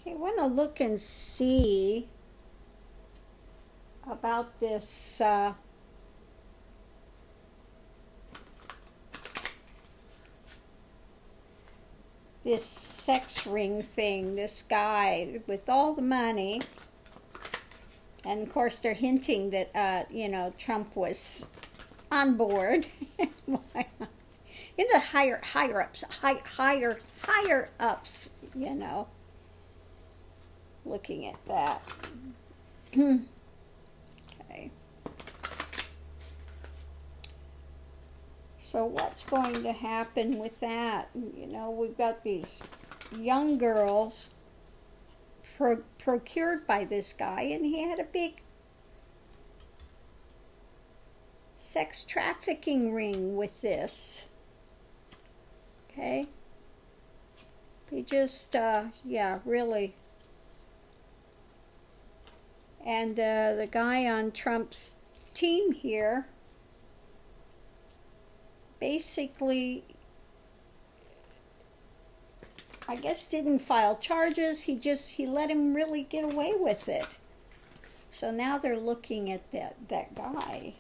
I want to look and see about this this sex ring thing, this guy with all the money. And of course they're hinting that Trump was on board. In the higher ups, looking at that. Okay. So what's going to happen with that? We've got these young girls procured by this guy, and he had a big sex trafficking ring with this. Okay. He just, really. And the guy on Trump's team here basically, I guess, didn't file charges. He let him really get away with it. So now they're looking at that guy.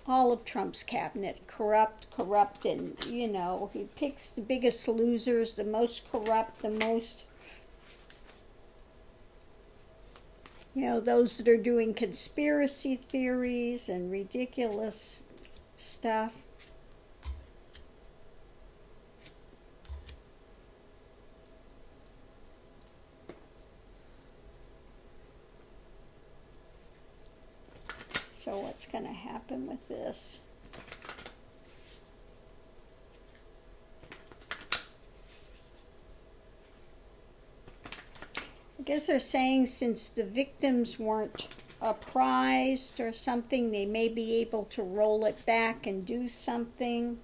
All of Trump's cabinet, corrupt, and, he picks the biggest losers, the most corrupt, the most, those that are doing conspiracy theories and ridiculous stuff. So what's going to happen with this? I guess they're saying since the victims weren't apprised or something, they may be able to roll it back and do something.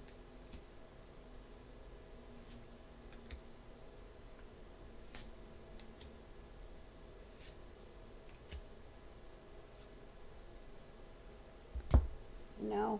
No.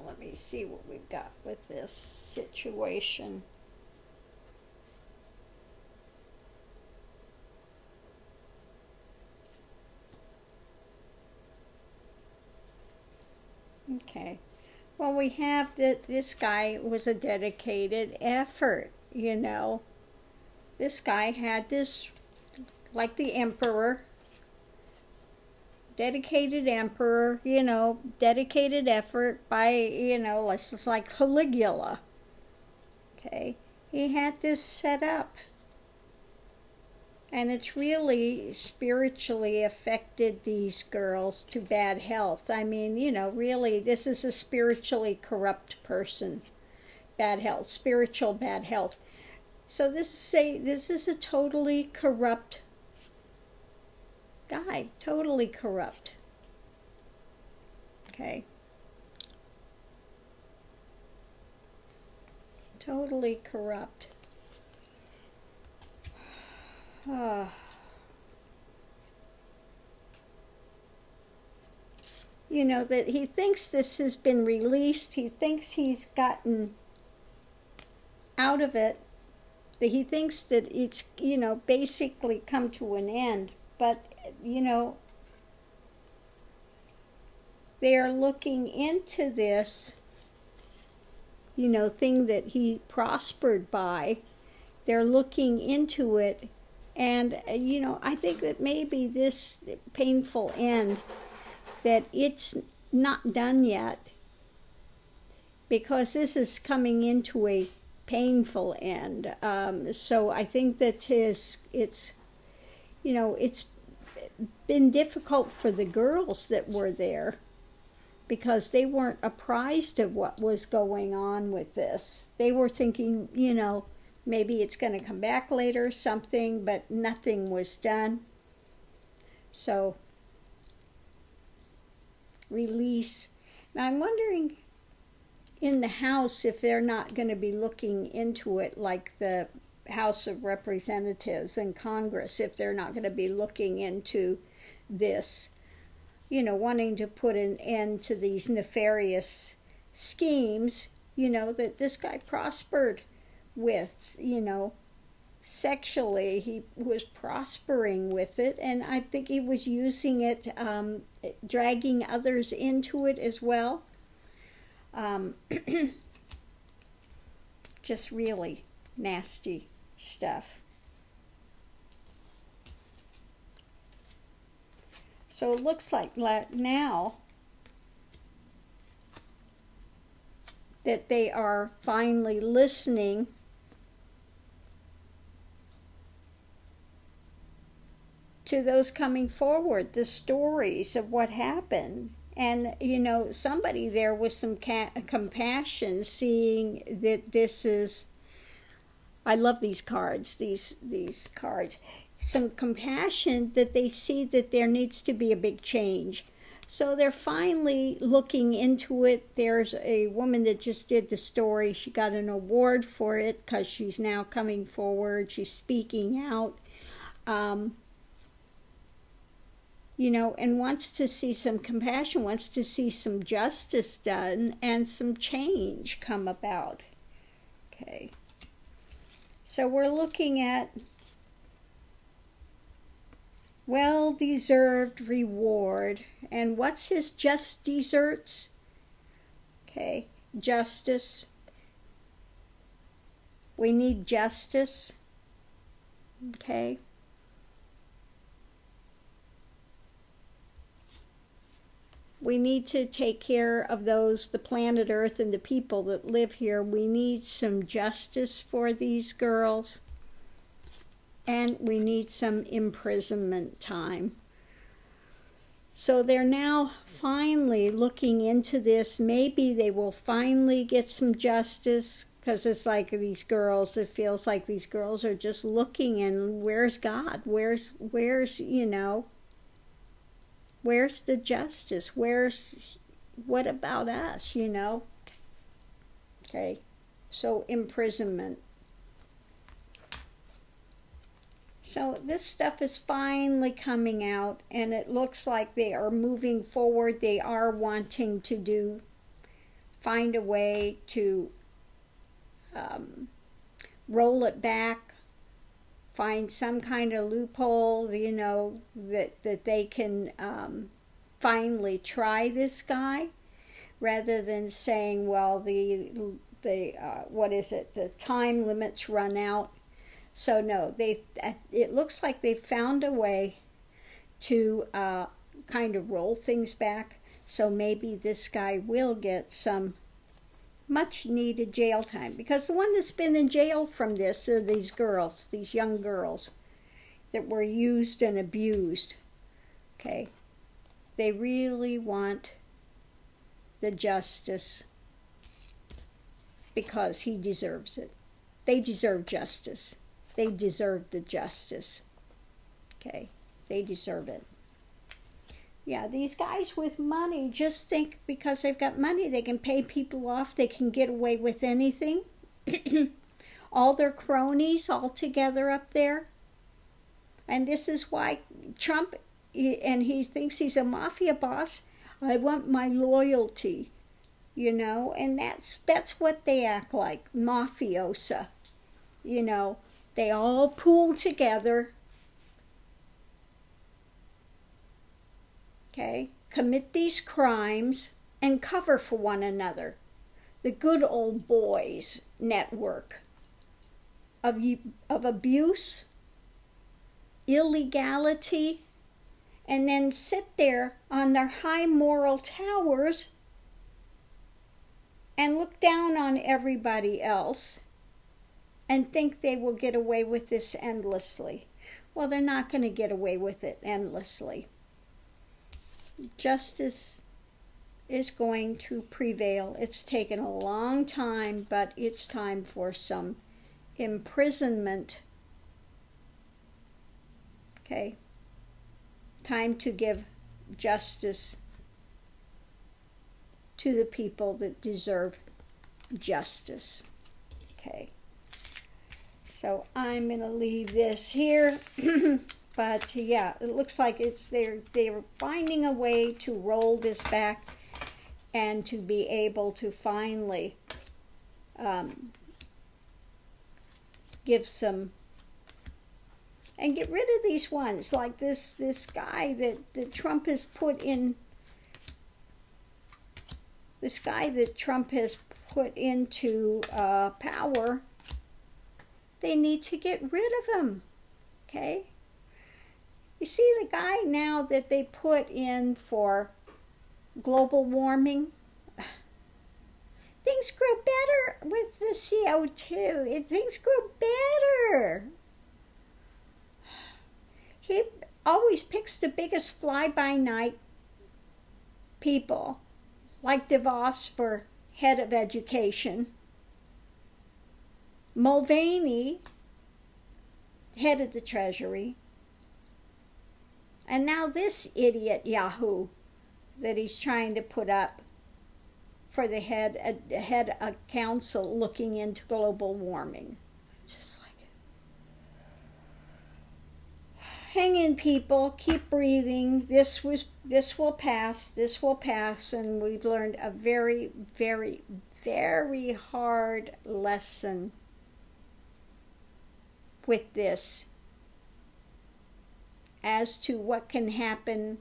Let me see what we've got with this situation. Okay. Well, we have that this guy was a dedicated effort, This guy had this, like the emperor, dedicated emperor, dedicated effort by, it's like Caligula. Okay, he had this set up. And it's really spiritually affected these girls to bad health. I mean, really, this is a spiritually corrupt person. Bad health, spiritual bad health. So this is a totally corrupt guy, totally corrupt. Okay. Totally corrupt. That he thinks this has been released. He thinks he's gotten out of it. That he thinks that it's, basically come to an end. But, they are looking into this, thing that he prospered by. They're looking into it. And, I think that maybe this painful end, that it's not done yet. Because this is coming into a painful end. So I think that it's been difficult for the girls that were there. because they weren't apprised of what was going on with this. They were thinking, you know, maybe it's going to come back later or something, but nothing was done. So, release. Now, I'm wondering in the House if they're not going to be looking into it like the House of Representatives and Congress, if they're not going to be looking into this, you know, wanting to put an end to these nefarious schemes, you know, that this guy prospered with, you know, sexually. He was prospering with it, and I think he was using it, dragging others into it as well. Just really nasty stuff. So it looks like now that they are finally listening to those coming forward, the stories of what happened. And, you know, somebody there with some compassion, seeing that this is, I love these cards, these cards. Some compassion that they see that there needs to be a big change. So they're finally looking into it. There's a woman that just did the story. She got an award for it because she's now coming forward. She's speaking out. You know, and wants to see some compassion, wants to see some justice done and some change come about. Okay. So we're looking at well-deserved reward. And what's his just deserts? Okay, justice. We need justice. Okay. We need to take care of those, the planet Earth and the people that live here. We need some justice for these girls. And we need some imprisonment time. So they're now finally looking into this. Maybe they will finally get some justice, because it's like these girls, it feels like these girls are just looking, and where's God? Where's you know, where's the justice? What about us, you know? Okay, so imprisonment. So this stuff is finally coming out, and it looks like they are moving forward. They are wanting to find a way to roll it back, find some kind of loophole, you know, that they can finally try this guy, rather than saying, well, the what is it, the time limits run out. So no, it looks like they found a way to kind of roll things back. So maybe this guy will get some much needed jail time, because the one that's been in jail from this are these girls, these young girls that were used and abused. Okay, they really want the justice because he deserves it. They deserve justice. They deserve the justice. Okay, they deserve it. Yeah, these guys with money just think because they've got money they can pay people off, they can get away with anything. All their cronies all together up there. And this is why Trump, and he thinks he's a mafia boss, I want my loyalty, you know, and that's what they act like, mafiosa, you know. They all pool together, okay, commit these crimes, and cover for one another. The good old boys network of abuse, illegality, and then sit there on their high moral towers and look down on everybody else and think they will get away with this endlessly. Well, they're not going to get away with it endlessly. Justice is going to prevail. It's taken a long time, but it's time for some imprisonment. Okay? Time to give justice to the people that deserve justice. Okay? So I'm going to leave this here. But yeah, it looks like they're finding a way to roll this back and to be able to finally give some and get rid of these ones like this guy that Trump has put in. This guy that Trump has put into power. They need to get rid of him. Okay. You see the guy now that they put in for global warming? Things grow better with the CO2. Things grow better. He always picks the biggest fly-by-night people, like DeVos for head of education, Mulvaney, head of the Treasury, and now this idiot Yahoo that he's trying to put up for the head of council looking into global warming. Just like, hang in, people. Keep breathing. This will pass. This will pass. And we've learned a very, very, very hard lesson with this as to what can happen,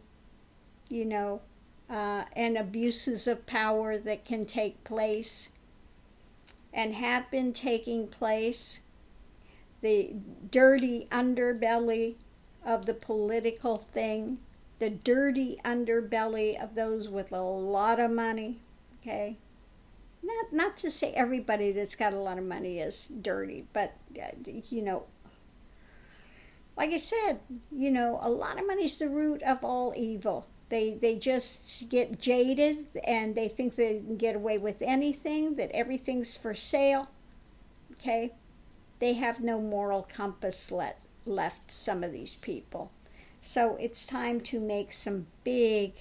you know, and abuses of power that can take place and have been taking place, the dirty underbelly of the political thing, the dirty underbelly of those with a lot of money, okay? Not to say everybody that's got a lot of money is dirty, but, you know, like I said, you know, a lot of money is the root of all evil. They just get jaded and they think they can get away with anything, that everything's for sale, okay? They have no moral compass left, some of these people. So it's time to make some big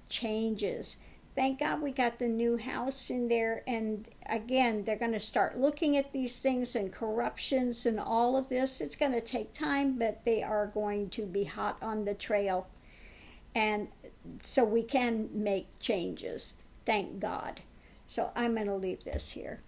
changes. Thank God we got the new house in there, and again, they're going to start looking at these things and corruptions and all of this. It's going to take time, but they are going to be hot on the trail, and so we can make changes. Thank God. So I'm going to leave this here.